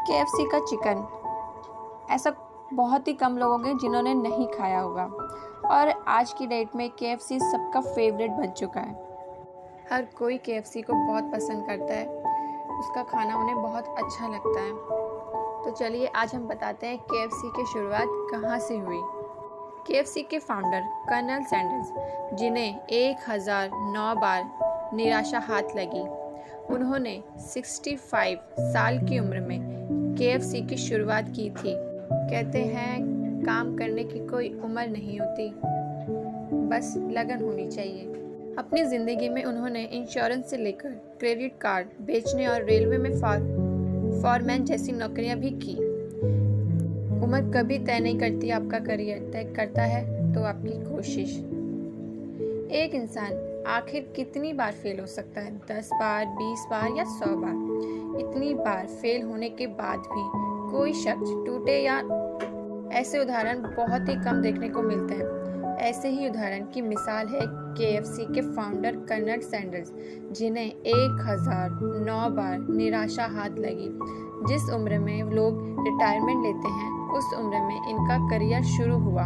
KFC का chicken ऐसा बहुत ही कम लोग होंगे जिन्होंने नहीं खाया होगा और आज की डेट में केएफसी सबका फेवरेट बन चुका है। हर कोई केएफसी को बहुत पसंद करता है, उसका खाना उन्हें बहुत अच्छा लगता है। तो चलिए आज हम बताते हैं केएफसी की शुरुआत कहाँ से हुई। केएफसी के फाउंडर कर्नल सैंडर्स, जिन्हें 1009 बार निराशा हाथ लगी, उन्होंने 65 साल की उम्र में केएफसी की शुरुआत की थी। कहते हैं काम करने की कोई उम्र नहीं होती, बस लगन होनी चाहिए। अपनी ज़िंदगी में उन्होंने इंश्योरेंस से लेकर क्रेडिट कार्ड बेचने और रेलवे में फॉरमैन जैसी नौकरियां भी की। उम्र कभी तय नहीं करती आपका करियर, तय करता है तो आपकी कोशिश। एक इंसान आखिर कितनी बार फेल हो सकता है? 10 बार, 20 बार या 100 बार? इतनी बार फेल होने के बाद भी कोई शख्स टूटे या ऐसे उदाहरण बहुत ही कम देखने को मिलते हैं। ऐसे ही उदाहरण की मिसाल है केएफसी के फाउंडर कर्नल सैंडर्स, जिन्हें 1009 बार निराशा हाथ लगी। जिस उम्र में लोग रिटायरमेंट लेते हैं, उस उम्र में इनका करियर शुरू हुआ।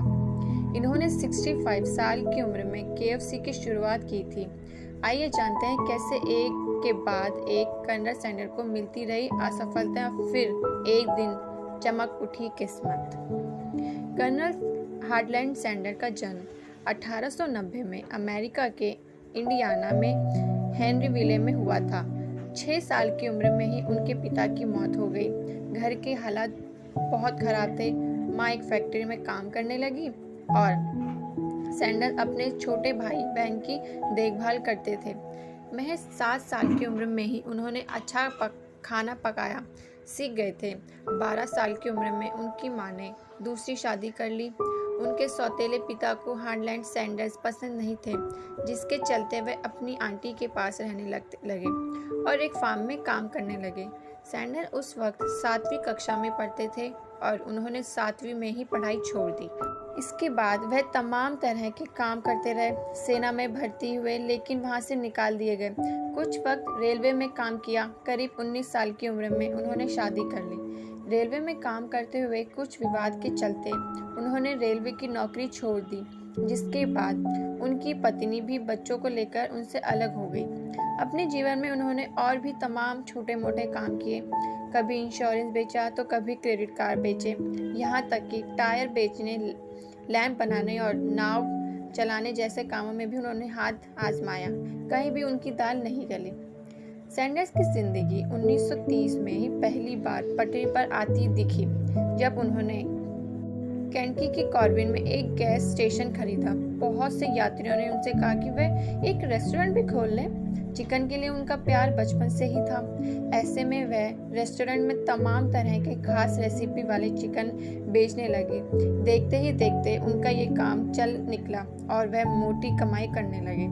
इन्होंने 65 साल की उम्र में केएफसी की शुरुआत की थी। आइए जानते हैं कैसे एक के बाद एक कर्नल सैंडर को मिलती रही असफलता, फिर एक दिन चमक उठी किस्मत। कर्नल हार्लैंड सैंडर का जन्म 1890 में अमेरिका के इंडियाना में हेनरीविले में हुआ था। 6 साल की उम्र में ही उनके पिता की मौत हो गई। घर के हालात बहुत खराब थे। माँ एक फैक्ट्री में काम करने लगी और सैंडर अपने छोटे भाई बहन की देखभाल करते थे। महज 7 साल की उम्र में ही उन्होंने अच्छा खाना पकाया सीख गए थे। 12 साल की उम्र में उनकी मां ने दूसरी शादी कर ली। उनके सौतेले पिता को हार्लैंड सैंडर्स पसंद नहीं थे, जिसके चलते वे अपनी आंटी के पास रहने लगे और एक फार्म में काम करने लगे। सैंडर उस वक्त 7वीं कक्षा में पढ़ते थे और उन्होंने 7वीं में ही पढ़ाई छोड़ दी। इसके बाद वह तमाम तरह के काम करते रहे। सेना में भर्ती हुए, लेकिन वहां से निकाल दिए गए। कुछ वक्त रेलवे में काम किया। करीब 19 साल की उम्र में उन्होंने शादी कर ली। रेलवे में काम करते हुए कुछ विवाद के चलते उन्होंने रेलवे की नौकरी छोड़ दी, जिसके बाद उनकी पत्नी भी बच्चों को लेकर उनसे अलग हो गई। अपने जीवन में उन्होंने और भी तमाम छोटे मोटे काम किए। कभी इंश्योरेंस बेचा तो कभी क्रेडिट कार्ड बेचे, यहाँ तक कि टायर बेचने, लैंप बनाने और नाव चलाने जैसे कामों में भी उन्होंने हाथ आजमाया। कहीं भी उनकी दाल नहीं गली। सैंडर्स की जिंदगी 1930 में ही पहली बार पटरी पर आती दिखी, जब उन्होंने केंटकी की कॉर्बिन में एक गैस स्टेशन खरीदा। बहुत से यात्रियों ने उनसे कहा कि वे एक रेस्टोरेंट भी खोल लें। चिकन के लिए उनका प्यार बचपन से ही था। ऐसे में वह रेस्टोरेंट में तमाम तरह के खास रेसिपी वाले चिकन बेचने लगे। देखते ही देखते उनका ये काम चल निकला और वह मोटी कमाई करने लगे।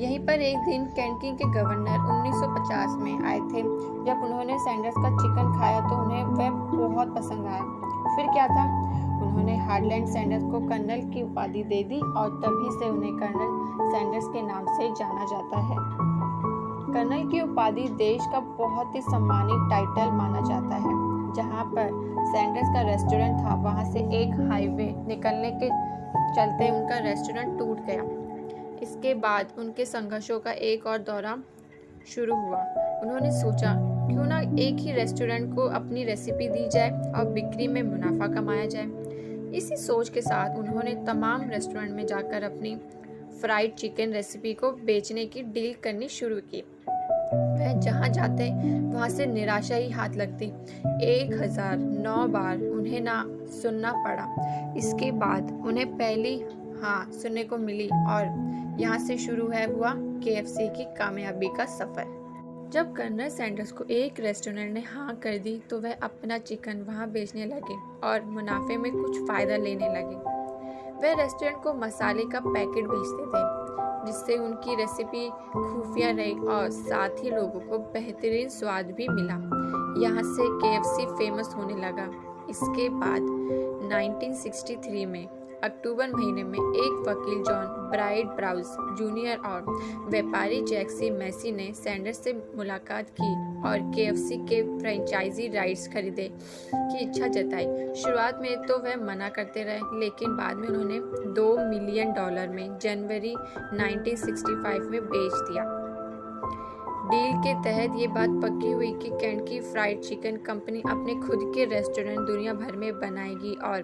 यहीं पर एक दिन केंटकी के गवर्नर 1950 में आए थे। जब उन्होंने सैंडर्स का चिकन खाया तो उन्हें वह बहुत पसंद आया। फिर क्या था, उन्होंने हार्लैंड सैंडर्स को कर्नल की उपाधि दे दी और तभी से उन्हें कर्नल सैंडर्स के नाम से जाना जाता है। कर्नल की उपाधि देश का बहुत ही सम्मानित टाइटल माना जाता है। जहां पर सैंडर्स का रेस्टोरेंट था, वहां से एक हाईवे निकलने के चलते उनका रेस्टोरेंट टूट गया। इसके बाद उनके संघर्षों का एक और दौरा शुरू हुआ। उन्होंने सोचा क्यों ना एक ही रेस्टोरेंट को अपनी रेसिपी दी जाए और बिक्री में मुनाफा कमाया जाए। इसी सोच के साथ उन्होंने तमाम रेस्टोरेंट में जाकर अपनी फ्राइड चिकन रेसिपी को बेचने की डील करनी शुरू की। वह जहां जाते वहां से निराशा ही हाथ लगती। 1009 बार उन्हें ना सुनना पड़ा। इसके बाद उन्हें पहली हाँ सुनने को मिली और यहाँ से शुरू हुआ केएफसी की कामयाबी का सफर। जब कर्नल सैंडर्स को एक रेस्टोरेंट ने हाँ कर दी तो वह अपना चिकन वहाँ बेचने लगे और मुनाफे में कुछ फायदा लेने लगे। वह रेस्टोरेंट को मसाले का पैकेट बेचते थे, जिससे उनकी रेसिपी खुफिया रही और साथ ही लोगों को बेहतरीन स्वाद भी मिला। यहाँ से केएफसी फेमस होने लगा। इसके बाद 1963 में अक्टूबर महीने में एक वकील जॉन ब्राइट ब्राउज जूनियर और व्यापारी जैक्सी मैसी ने सैंडर्स से मुलाकात की और KFC के फ्रेंचाइजी राइट्स खरीदे की इच्छा जताई। शुरुआत में तो वह मना करते रहे, लेकिन बाद में उन्होंने $2 मिलियन में जनवरी 1965 में बेच दिया। डील के तहत ये बात पक्की हुई कि केंटकी फ्राइड चिकन कंपनी अपने खुद के रेस्टोरेंट दुनिया भर में बनाएगी और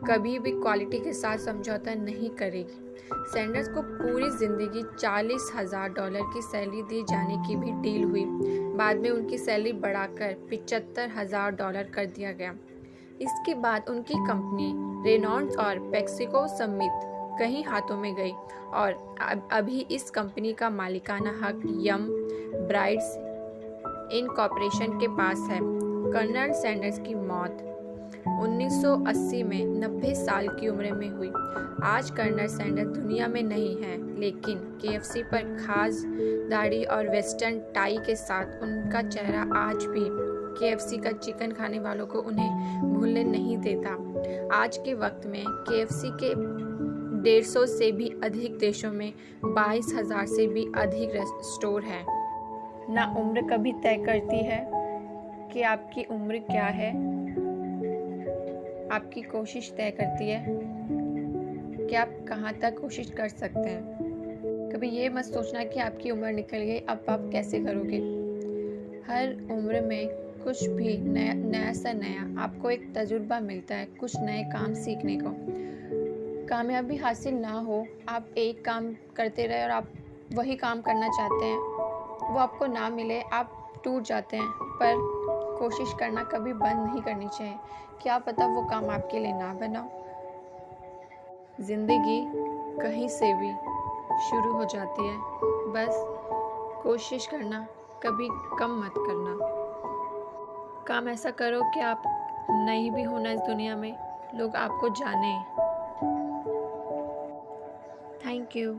कभी भी क्वालिटी के साथ समझौता नहीं करेगी। सैंडर्स को पूरी जिंदगी $40,000 की सैलरी दिए जाने की भी डील हुई। बाद में उनकी सैलरी बढ़ाकर $75,000 कर दिया गया। इसके बाद उनकी कंपनी रेनॉल्ड्स और पेप्सिको समेत कई हाथों में गई और अभी इस कंपनी का मालिकाना हक यम ब्राइड्स इनकॉर्पोरेशन के पास है। कर्नल सैंडर्स की मौत 1980 में 90 साल की उम्र में हुई। आज कर्नल सैंडर्स दुनिया में नहीं है, लेकिन KFC पर खास दाढ़ी और वेस्टर्न टाई के साथ उनका चेहरा आज भी KFC का चिकन खाने वालों को उन्हें भूलने नहीं देता। आज के वक्त में KFC के 150 से भी अधिक देशों में 22,000 से भी अधिक स्टोर हैं। ना उम्र कभी तय करती है कि आपकी उम्र क्या है, आपकी कोशिश तय करती है कि आप कहाँ तक कोशिश कर सकते हैं। कभी ये मत सोचना कि आपकी उम्र निकल गई, अब आप कैसे करोगे। हर उम्र में कुछ भी नया सा नया आपको एक तजुर्बा मिलता है, कुछ नए काम सीखने को। कामयाबी हासिल ना हो, आप एक काम करते रहे और आप वही काम करना चाहते हैं, वो आपको ना मिले, आप टूट जाते हैं। पर कोशिश करना कभी बंद नहीं करनी चाहिए। क्या पता वो काम आपके लिए ना बना। जिंदगी कहीं से भी शुरू हो जाती है, बस कोशिश करना कभी कम मत करना। काम ऐसा करो कि आप नहीं भी होना इस दुनिया में, लोग आपको जाने। Thank you.